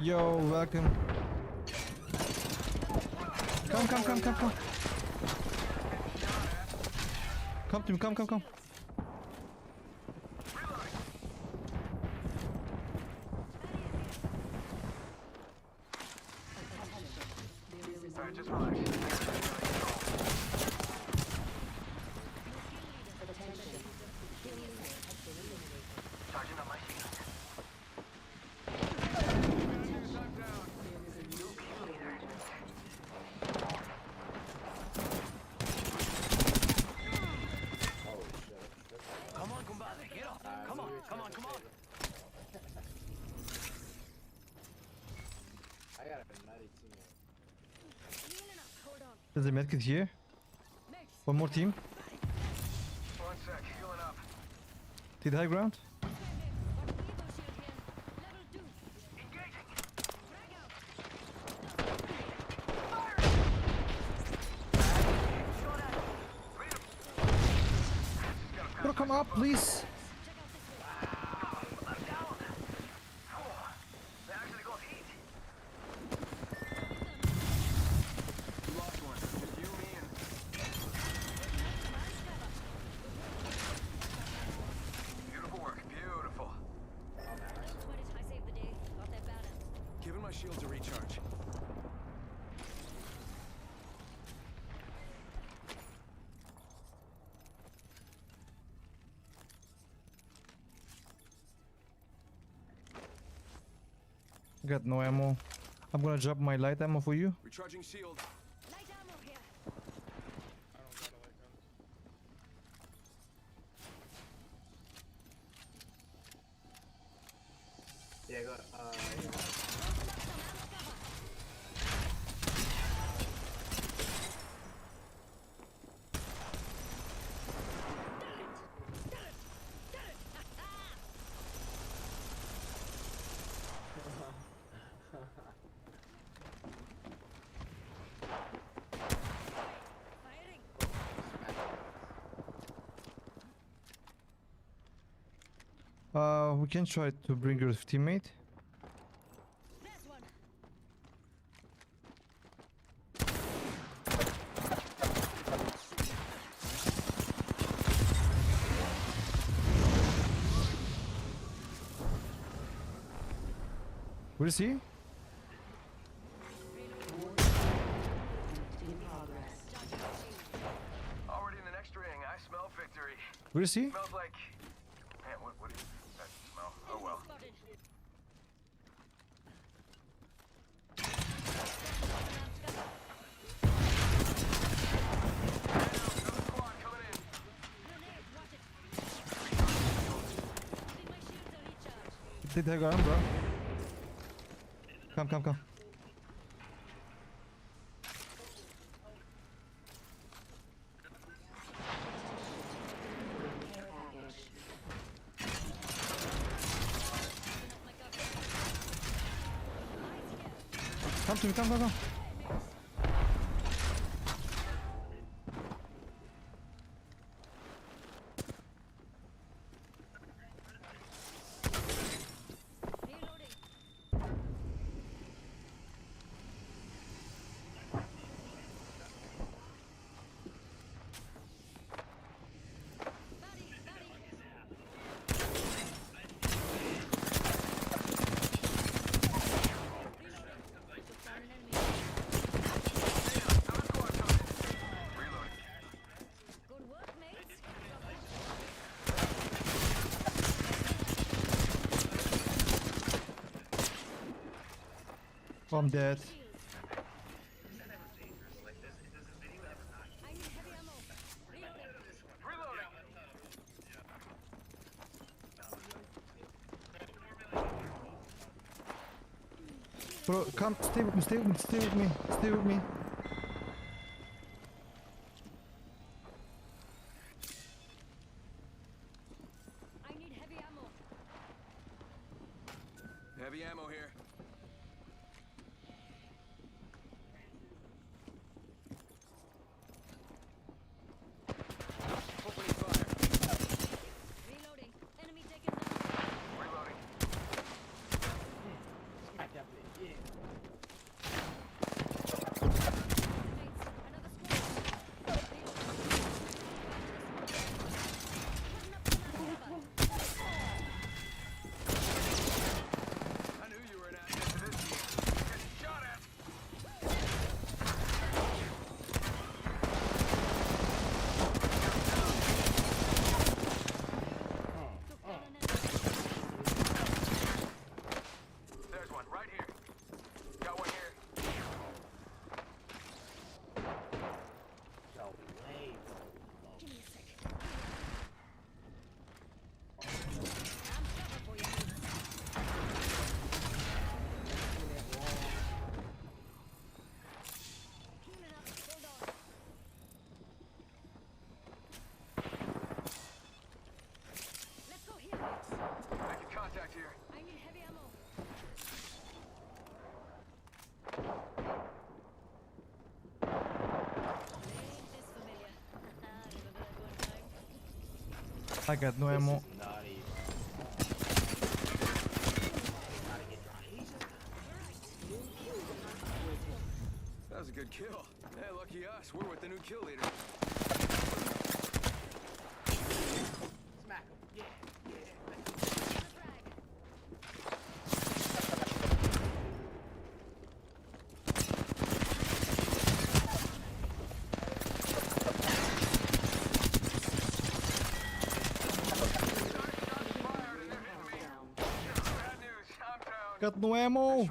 Yo, welcome. Come. Come to me, come. Alright, just relax. Charging up my shield. New kill leader. Come on, compadre, get up. Come on. I got a nutty teammate. There's a medkit here. One more team. 1 sec, healing up. To the high ground. Engaging. Bro, come up, please. They actually got heat. You lost one. Just you, me, and... Beautiful work. Beautiful. Giving my shields a recharge. Got no ammo. I'm gonna drop my light ammo for you. Recharging shield. Yeah, go. We can try to bring your teammate. Where is he? Already in the next ring. I smell victory. Where is he? Smells like... Man, what is that smell? Oh well. Another squad coming in. Take the high ground, bro. Come. Come to me, come. Oh, I'm dead. Reloading. Bro, come, stay with me. Heavy ammo here. Opening fire. Reloading. Enemy taken down. I got no This ammo. is naughty, bro. Gotta get dry. That was a good kill. Hey, lucky us. We're with the new kill leader. Smack him. Yeah, yeah. Bad news. I'm down. Got no ammo.